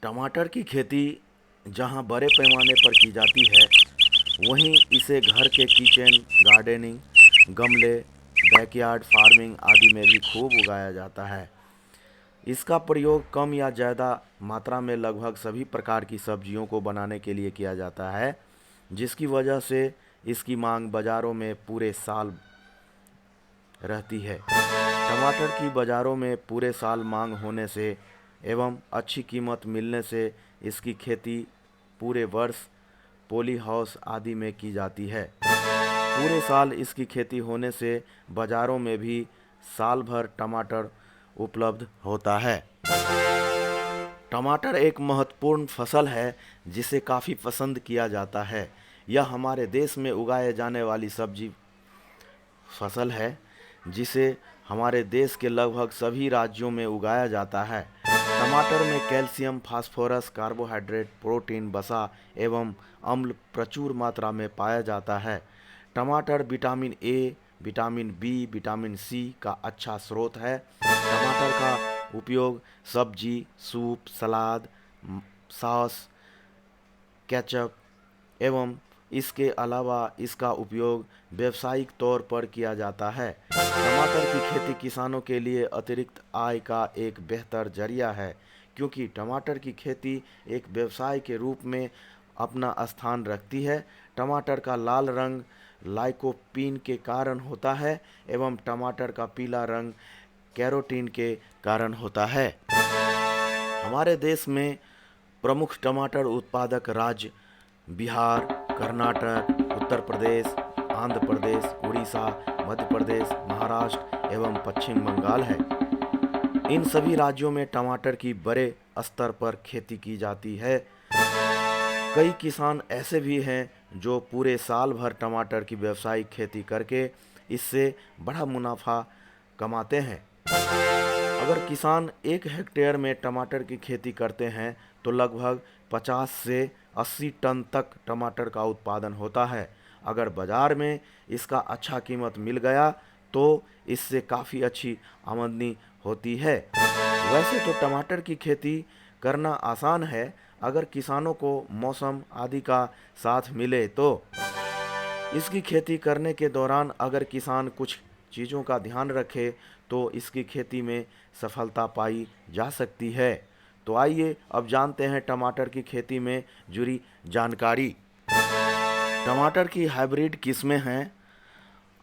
टमाटर की खेती जहां बड़े पैमाने पर की जाती है, वहीं इसे घर के किचन गार्डनिंग, गमले, बैकयार्ड फार्मिंग आदि में भी खूब उगाया जाता है। इसका प्रयोग कम या ज़्यादा मात्रा में लगभग सभी प्रकार की सब्जियों को बनाने के लिए किया जाता है, जिसकी वजह से इसकी मांग बाज़ारों में पूरे साल रहती है। टमाटर की बाज़ारों में पूरे साल मांग होने से एवं अच्छी कीमत मिलने से इसकी खेती पूरे वर्ष पॉली हाउस आदि में की जाती है। पूरे साल इसकी खेती होने से बाज़ारों में भी साल भर टमाटर उपलब्ध होता है। टमाटर एक महत्वपूर्ण फसल है जिसे काफ़ी पसंद किया जाता है। यह हमारे देश में उगाए जाने वाली सब्जी फसल है जिसे हमारे देश के लगभग सभी राज्यों में उगाया जाता है। टमाटर में कैल्शियम, फास्फोरस, कार्बोहाइड्रेट, प्रोटीन, वसा एवं अम्ल प्रचुर मात्रा में पाया जाता है। टमाटर vitamin A, vitamin B, vitamin C का अच्छा स्रोत है। टमाटर का उपयोग सब्जी, सूप, सलाद, सॉस, केचप एवं इसके अलावा इसका उपयोग व्यावसायिक तौर पर किया जाता है। टमाटर की खेती किसानों के लिए अतिरिक्त आय का एक बेहतर जरिया है, क्योंकि टमाटर की खेती एक व्यवसाय के रूप में अपना स्थान रखती है। टमाटर का लाल रंग लाइकोपीन के कारण होता है एवं टमाटर का पीला रंग कैरोटीन के कारण होता है। हमारे देश में प्रमुख टमाटर उत्पादक राज्य बिहार, कर्नाटक, उत्तर प्रदेश, आंध्र प्रदेश, उड़ीसा, मध्य प्रदेश, महाराष्ट्र एवं पश्चिम बंगाल है। इन सभी राज्यों में टमाटर की बड़े स्तर पर खेती की जाती है। कई किसान ऐसे भी हैं जो पूरे साल भर टमाटर की व्यावसायिक खेती करके इससे बड़ा मुनाफा कमाते हैं। अगर किसान 1 हेक्टेयर में टमाटर की खेती करते हैं तो लगभग 50 से 80 टन तक टमाटर का उत्पादन होता है। अगर बाज़ार में इसका अच्छा कीमत मिल गया तो इससे काफ़ी अच्छी आमदनी होती है। वैसे तो टमाटर की खेती करना आसान है, अगर किसानों को मौसम आदि का साथ मिले तो। इसकी खेती करने के दौरान अगर किसान कुछ चीज़ों का ध्यान रखे तो इसकी खेती में सफलता पाई जा सकती है। तो आइए अब जानते हैं टमाटर की खेती में जुड़ी जानकारी। टमाटर की हाइब्रिड किस्में हैं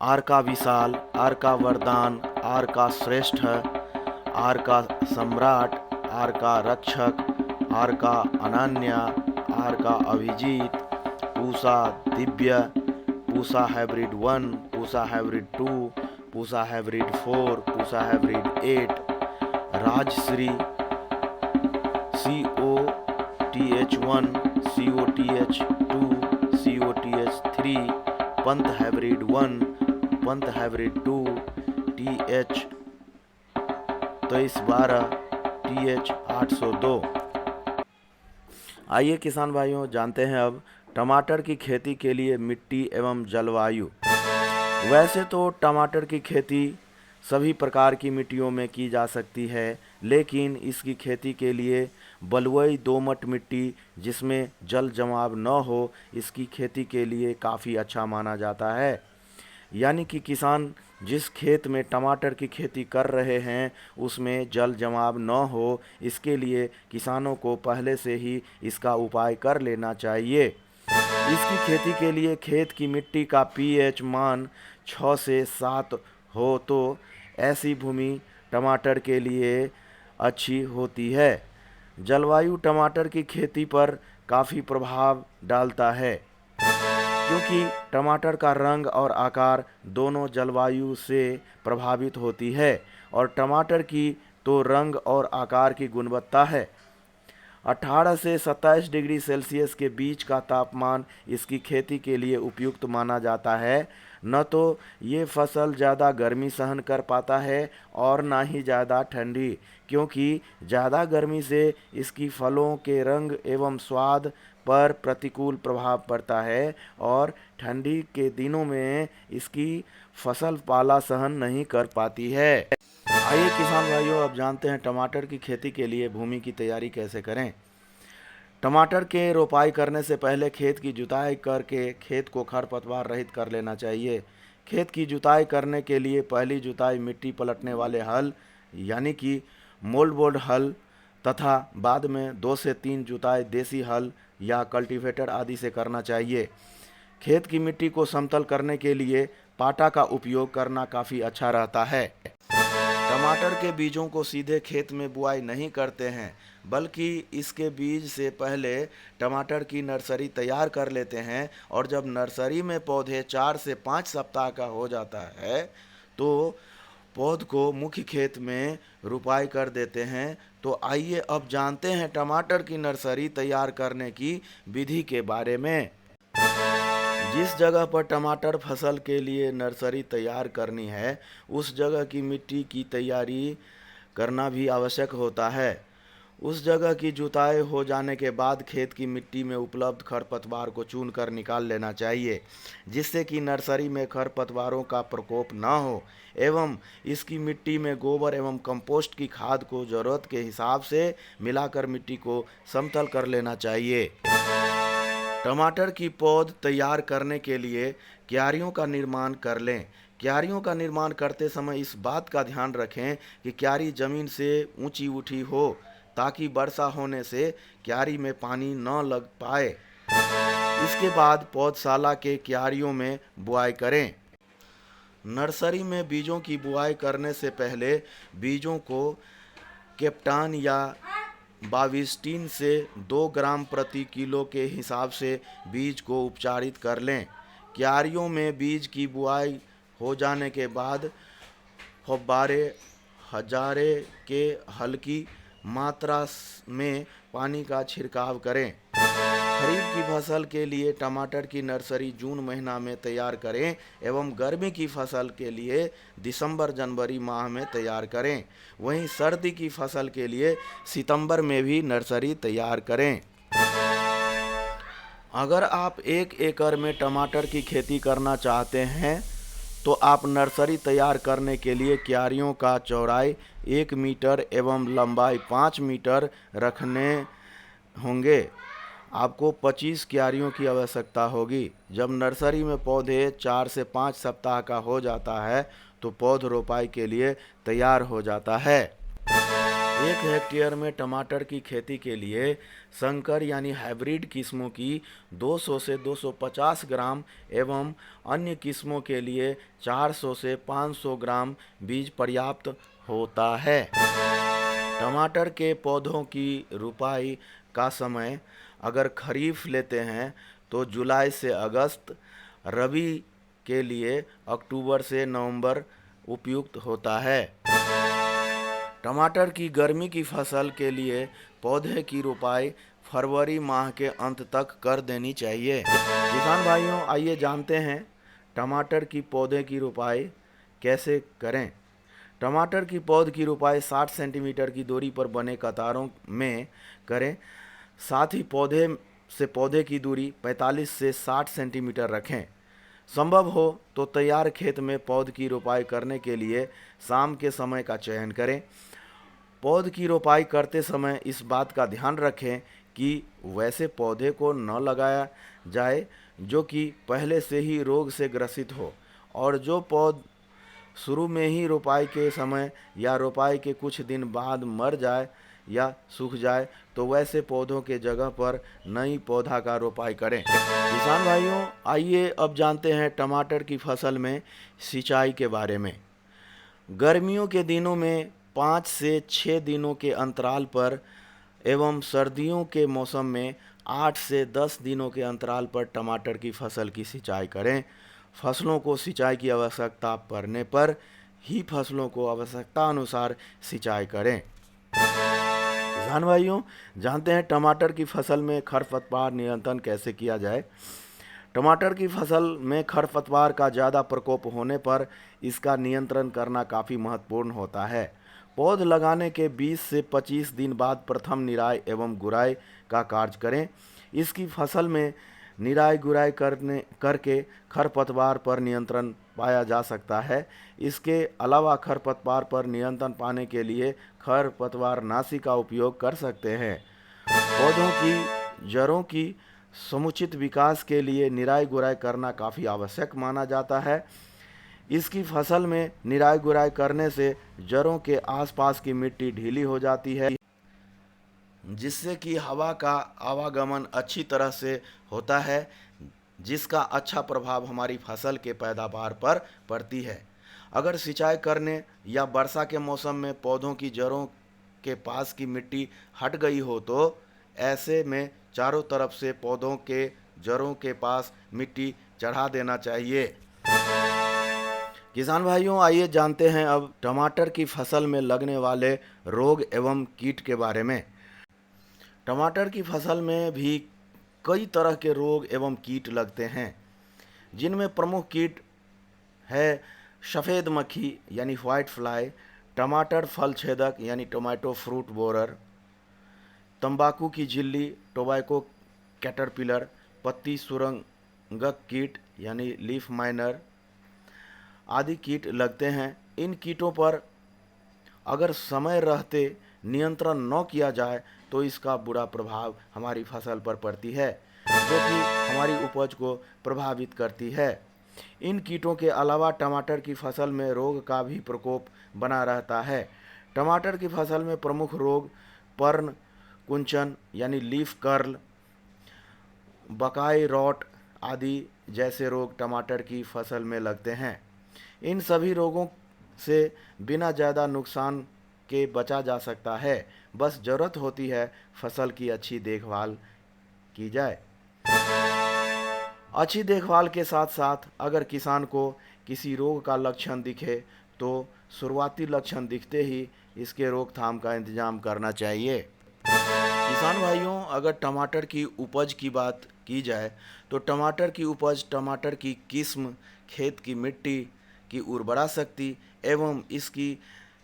आर का विशाल, आर का वरदान, आर का श्रेष्ठ, आर का सम्राट, आर का रक्षक, आर का अनन्या, आर का Abhijeet, Pusa Divya, Pusa hybrid 1, Pusa hybrid 2, Pusa hybrid 4, Pusa hybrid 8, Rajshree, COTH1, COTH2, COTH3, Pant hybrid 1, Pant hybrid 2, TH2312, TH802। आइए किसान भाइयों जानते हैं अब टमाटर की खेती के लिए मिट्टी एवं जलवायु। वैसे तो टमाटर की खेती सभी प्रकार की मिट्टियों में की जा सकती है, लेकिन इसकी खेती के लिए बलुई दोमट मिट्टी जिसमें जल जमाव न हो, इसकी खेती के लिए काफ़ी अच्छा माना जाता है। यानी कि किसान जिस खेत में टमाटर की खेती कर रहे हैं उसमें जल जमाव न हो, इसके लिए किसानों को पहले से ही इसका उपाय कर लेना चाहिए। इसकी खेती के लिए खेत की मिट्टी का pH मान 6 से 7 हो तो ऐसी भूमि टमाटर के लिए अच्छी होती है। जलवायु टमाटर की खेती पर काफ़ी प्रभाव डालता है, क्योंकि टमाटर का रंग और आकार दोनों जलवायु से प्रभावित होती है और टमाटर की तो रंग और आकार की गुणवत्ता है। 18 से 27 डिग्री सेल्सियस के बीच का तापमान इसकी खेती के लिए उपयुक्त माना जाता है। न तो ये फसल ज़्यादा गर्मी सहन कर पाता है और ना ही ज़्यादा ठंडी, क्योंकि ज़्यादा गर्मी से इसकी फलों के रंग एवं स्वाद पर प्रतिकूल प्रभाव पड़ता है और ठंडी के दिनों में इसकी फसल पाला सहन नहीं कर पाती है। आइए किसान भाइयों अब जानते हैं टमाटर की खेती के लिए भूमि की तैयारी कैसे करें। टमाटर के रोपाई करने से पहले खेत की जुताई करके खेत को खरपतवार रहित कर लेना चाहिए। खेत की जुताई करने के लिए पहली जुताई मिट्टी पलटने वाले हल यानी कि मोल्डबोर्ड हल तथा बाद में 2 से 3 जुताई देसी हल या कल्टीवेटर आदि से करना चाहिए। खेत की मिट्टी को समतल करने के लिए पाटा का उपयोग करना काफ़ी अच्छा रहता है। टमाटर के बीजों को सीधे खेत में बुआई नहीं करते हैं, बल्कि इसके बीज से पहले टमाटर की नर्सरी तैयार कर लेते हैं और जब नर्सरी में पौधे 4 से 5 सप्ताह का हो जाता है तो पौध को मुख्य खेत में रुपाई कर देते हैं। तो आइए अब जानते हैं टमाटर की नर्सरी तैयार करने की विधि के बारे में। जिस जगह पर टमाटर फसल के लिए नर्सरी तैयार करनी है, उस जगह की मिट्टी की तैयारी करना भी आवश्यक होता है। उस जगह की जुताई हो जाने के बाद खेत की मिट्टी में उपलब्ध खरपतवार को चुनकर निकाल लेना चाहिए, जिससे कि नर्सरी में खरपतवारों का प्रकोप न हो एवं इसकी मिट्टी में गोबर एवं कंपोस्ट की खाद को ज़रूरत के हिसाब से मिलाकर मिट्टी को समतल कर लेना चाहिए। टमाटर की पौध तैयार करने के लिए क्यारियों का निर्माण कर लें। क्यारियों का निर्माण करते समय इस बात का ध्यान रखें कि क्यारी जमीन से ऊंची उठी हो, ताकि वर्षा होने से क्यारी में पानी न लग पाए। इसके बाद पौधशाला के क्यारियों में बुआई करें। नर्सरी में बीजों की बुआई करने से पहले बीजों को कैप्टान या बाविस्टीन से 2 ग्राम प्रति किलो के हिसाब से बीज को उपचारित कर लें। क्यारियों में बीज की बुआई हो जाने के बाद फव्वारे हजारे के हल्की मात्रा में पानी का छिड़काव करें। खरीफ की फसल के लिए टमाटर की नर्सरी जून महीना में तैयार करें एवं गर्मी की फसल के लिए दिसंबर जनवरी माह में तैयार करें। वहीं सर्दी की फसल के लिए सितंबर में भी नर्सरी तैयार करें। अगर आप 1 एकड़ में टमाटर की खेती करना चाहते हैं तो आप नर्सरी तैयार करने के लिए क्यारियों का चौड़ाई 1 मीटर एवं लंबाई 5 मीटर रखने होंगे। आपको 25 क्यारियों की आवश्यकता होगी। जब नर्सरी में पौधे 4 से 5 सप्ताह का हो जाता है तो पौध रोपाई के लिए तैयार हो जाता है। 1 हेक्टेयर में टमाटर की खेती के लिए संकर यानी हाइब्रिड किस्मों की 200 से 250 ग्राम एवं अन्य किस्मों के लिए 400 से 500 ग्राम बीज पर्याप्त होता है। टमाटर के पौधों की रुपाई का समय अगर खरीफ लेते हैं तो जुलाई से अगस्त, रबी के लिए अक्टूबर से नवंबर उपयुक्त होता है। टमाटर की गर्मी की फसल के लिए पौधे की रोपाई फरवरी माह के अंत तक कर देनी चाहिए। किसान भाइयों, आइए जानते हैं टमाटर की पौधे की रोपाई कैसे करें। टमाटर की पौध की रोपाई 60 सेंटीमीटर की दूरी पर बने कतारों में करें। साथ ही पौधे से पौधे की दूरी 45 से 60 सेंटीमीटर रखें। संभव हो तो तैयार खेत में पौध की रोपाई करने के लिए शाम के समय का चयन करें। पौध की रोपाई करते समय इस बात का ध्यान रखें कि वैसे पौधे को न लगाया जाए जो कि पहले से ही रोग से ग्रसित हो, और जो पौध शुरू में ही रोपाई के समय या रोपाई के कुछ दिन बाद मर जाए या सूख जाए तो वैसे पौधों के जगह पर नई पौधा का रोपाई करें। किसान भाइयों, आइए अब जानते हैं टमाटर की फसल में सिंचाई के बारे में। गर्मियों के दिनों में 5 से 6 दिनों के अंतराल पर एवं सर्दियों के मौसम में 8 से 10 दिनों के अंतराल पर टमाटर की फसल की सिंचाई करें। फसलों को सिंचाई की आवश्यकता पड़ने पर ही फसलों को आवश्यकता अनुसार सिंचाई करें। किसान भाइयों, जानते हैं टमाटर की फसल में खरपतवार नियंत्रण कैसे किया जाए। टमाटर की फसल में खरपतवार का ज़्यादा प्रकोप होने पर इसका नियंत्रण करना काफ़ी महत्वपूर्ण होता है। पौध लगाने के 20 से 25 दिन बाद प्रथम निराई एवं गुड़ाई का कार्य करें। इसकी फसल में निराई गुड़ाई करके खरपतवार पर नियंत्रण पाया जा सकता है। इसके अलावा खरपतवार पर नियंत्रण पाने के लिए खरपतवार नाशी का उपयोग कर सकते हैं। पौधों की जड़ों की समुचित विकास के लिए निराई गुड़ाई करना काफ़ी आवश्यक माना जाता है। इसकी फसल में निराई गुड़ाई करने से जड़ों के आसपास की मिट्टी ढीली हो जाती है, जिससे कि हवा का आवागमन अच्छी तरह से होता है, जिसका अच्छा प्रभाव हमारी फसल के पैदावार पर पड़ती है। अगर सिंचाई करने या वर्षा के मौसम में पौधों की जड़ों के पास की मिट्टी हट गई हो तो ऐसे में चारों तरफ से पौधों के जड़ों के पास मिट्टी चढ़ा देना चाहिए। किसान भाइयों, आइए जानते हैं अब टमाटर की फसल में लगने वाले रोग एवं कीट के बारे में। टमाटर की फसल में भी कई तरह के रोग एवं कीट लगते हैं, जिनमें प्रमुख कीट है सफ़ेद मक्खी यानी व्हाइट फ्लाई, टमाटर फल छेदक यानी टोमेटो फ्रूट बोरर, तंबाकू की झिल्ली टोबैको कैटरपिलर, पत्ती सुरंगक कीट यानी लीफ माइनर आदि कीट लगते हैं। इन कीटों पर अगर समय रहते नियंत्रण न किया जाए तो इसका बुरा प्रभाव हमारी फसल पर पड़ती है, जो कि हमारी उपज को प्रभावित करती है। इन कीटों के अलावा टमाटर की फसल में रोग का भी प्रकोप बना रहता है। टमाटर की फसल में प्रमुख रोग पर्ण कुंचन यानी लीफ कर्ल, बकाई रॉट आदि जैसे रोग टमाटर की फसल में लगते हैं। इन सभी रोगों से बिना ज़्यादा नुकसान के बचा जा सकता है, बस ज़रूरत होती है फसल की अच्छी देखभाल की जाए। अच्छी देखभाल के साथ साथ अगर किसान को किसी रोग का लक्षण दिखे तो शुरुआती लक्षण दिखते ही इसके रोकथाम का इंतजाम करना चाहिए। किसान भाइयों, अगर टमाटर की उपज की बात की जाए तो टमाटर की उपज टमाटर की किस्म, खेत की मिट्टी की उर्वरा शक्ति एवं इसकी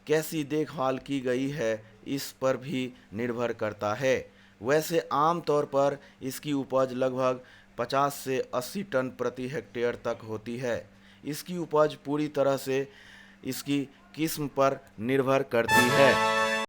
कैसी देखभाल की गई है इस पर भी निर्भर करता है। वैसे आम तौर पर इसकी उपज लगभग 50 से 80 टन प्रति हेक्टेयर तक होती है। इसकी उपज पूरी तरह से इसकी किस्म पर निर्भर करती है।